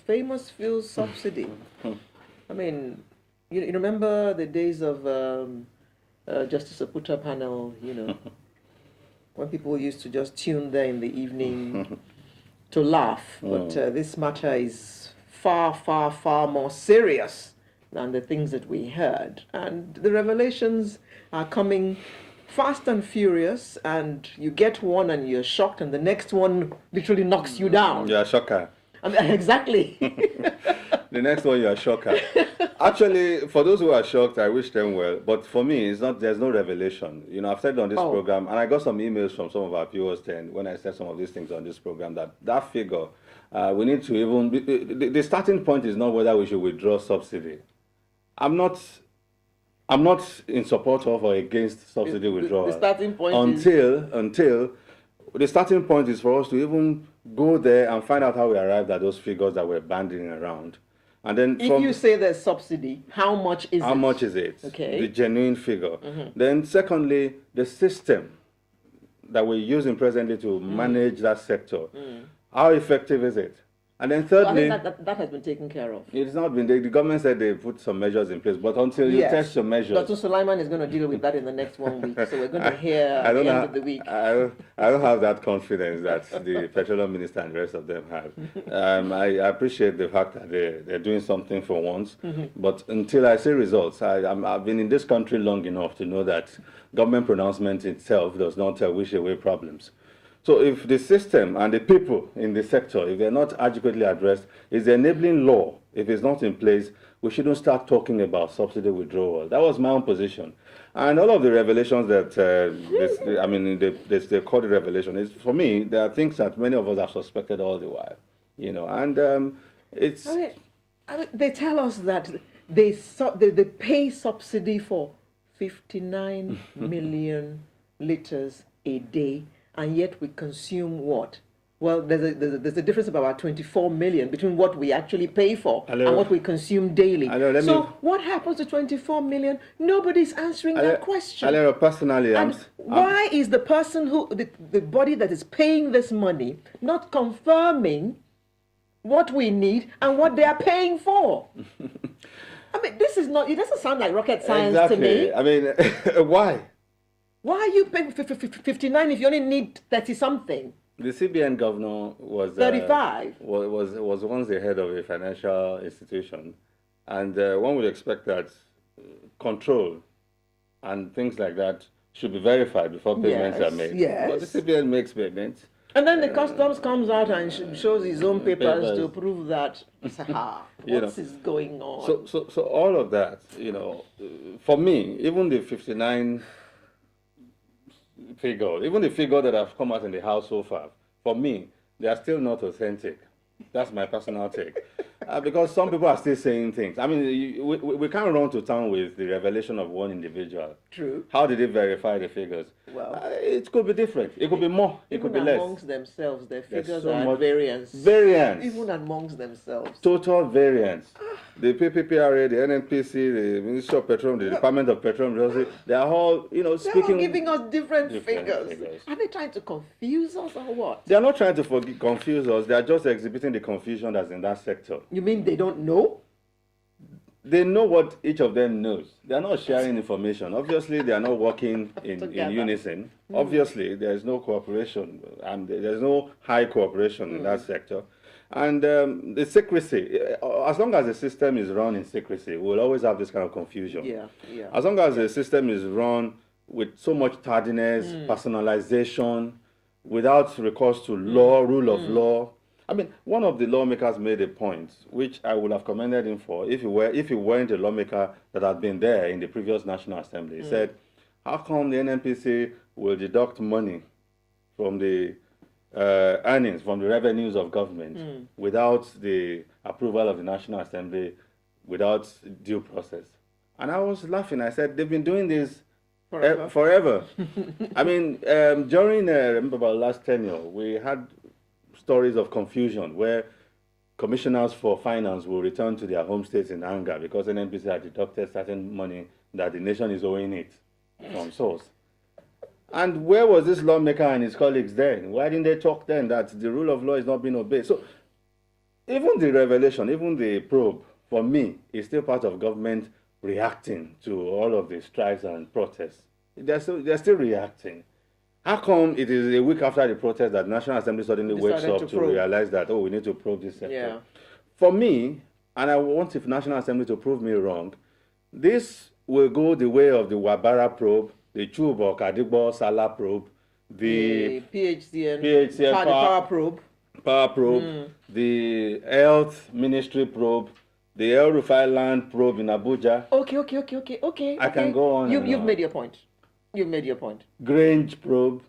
famous fuel subsidy. I mean, you remember the days of Justice Aputa panel, when people used to just tune there in the evening to laugh. But this matter is far, far, far more serious than the things that we heard. And the revelations are coming fast and furious, and you get one and you're shocked, and the next one literally knocks you down. You're a shocker. Exactly. The next one, you're a shocker. Actually, for those who are shocked, I wish them well. But for me, it's not. There's no revelation. I've said on this program, and I got some emails from some of our viewers then when I said some of these things on this program, that figure, we need to even. The starting point is not whether we should withdraw subsidy. I'm not in support of or against subsidy withdrawal. The starting point until the starting point is for us to even go there and find out how we arrived at those figures that we're banding around. And then if you say there's subsidy, how much is it? How much is it? Okay. The genuine figure. Then secondly, the system that we're using presently to manage that sector. How effective is it? And then thirdly, I think that has been taken care of. It's not been. The government said they put some measures in place, but until you test your measures. Dr. Sulaiman is going to deal with that in the next 1 week, so we're going to hear at the end of the week. I don't have that confidence that the petroleum minister and the rest of them have. I appreciate the fact that they're doing something for once, but until I see results, I've been in this country long enough to know that government pronouncement itself does not wish away problems. So if the system and the people in the sector, if they're not adequately addressed, is the enabling law, if it's not in place, we shouldn't start talking about subsidy withdrawal. That was my own position. And all of the revelations that, they call the revelation, is for me, there are things that many of us have suspected all the while. And it's... they tell us that they pay subsidy for 59 million liters a day, and yet we consume what? Well, there's a difference of about 24 million between what we actually pay for and what we consume daily. What happens to 24 million? Nobody's answering that question. Alero, personally, why is the person the body that is paying this money not confirming what we need and what they are paying for? I mean, it doesn't sound like rocket science to me. I mean, why? Why are you paying 59 if you only need 30-something? The CBN governor was 35. Was once the head of a financial institution, and one would expect that control and things like that should be verified before payments are made. Yes. But the CBN makes payments. And then the customs comes out and shows his own papers to prove that. What is going on? So all of that, for me, even the 59 figure, even the figure that have come out in the House so far, for me, they are still not authentic. That's my personal take. Because some people are still saying things. I mean, we can't run to town with the revelation of one individual. True. How did they verify the figures? Well, it could be different. It could be more. It could be less. Amongst themselves, their figures are variance. Variance. Even amongst themselves. Total variance. The PPPRA, the NNPC, the Ministry of Petroleum, the Department of Petroleum, they are all, speaking. They're all giving us different figures. Are they trying to confuse us or what? They are not trying to confuse us. They are just exhibiting the confusion that's in that sector. You mean they don't know? They know what each of them knows. They are not sharing information. Obviously, they are not working in unison. Obviously, there is no cooperation, and there's no high cooperation in that sector. And the secrecy, as long as the system is run in secrecy, we'll always have this kind of confusion. Yeah. As long as the system is run with so much tardiness, personalization, without recourse to law, rule of law. I mean, one of the lawmakers made a point, which I would have commended him for if he weren't a lawmaker that had been there in the previous National Assembly. He said, how come the NNPC will deduct money from the earnings, from the revenues of government without the approval of the National Assembly, without due process? And I was laughing. I said, they've been doing this forever. I mean, during, remember about last tenure, we had stories of confusion where commissioners for finance will return to their home states in anger because NNPC had deducted certain money that the nation is owing it from source. And where was this lawmaker and his colleagues then? Why didn't they talk then that the rule of law is not being obeyed? So even the revelation, even the probe, for me, is still part of government reacting to all of the strikes and protests. They're still reacting. How come it is a week after the protest that National Assembly suddenly wakes Decided up to to probe. realize that, oh, we need to probe this sector? Yeah. For me, and I want the National Assembly to prove me wrong, this will go the way of the Wabara probe, the Chub or Kadigbo Salah probe, the PHCN, power probe. power probe, the health ministry probe, the El Rufai land probe in Abuja. Okay. I can go on. You've made your point. You've made your point. Grange probe.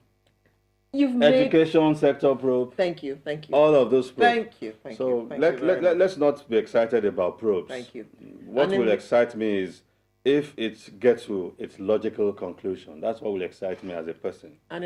You've made. Education sector probe. Thank you. All of those probes. Thank you. So Thank you very much. let's not be excited about probes. Thank you. What will excite me is if it gets to its logical conclusion. That's what will excite me as a person. And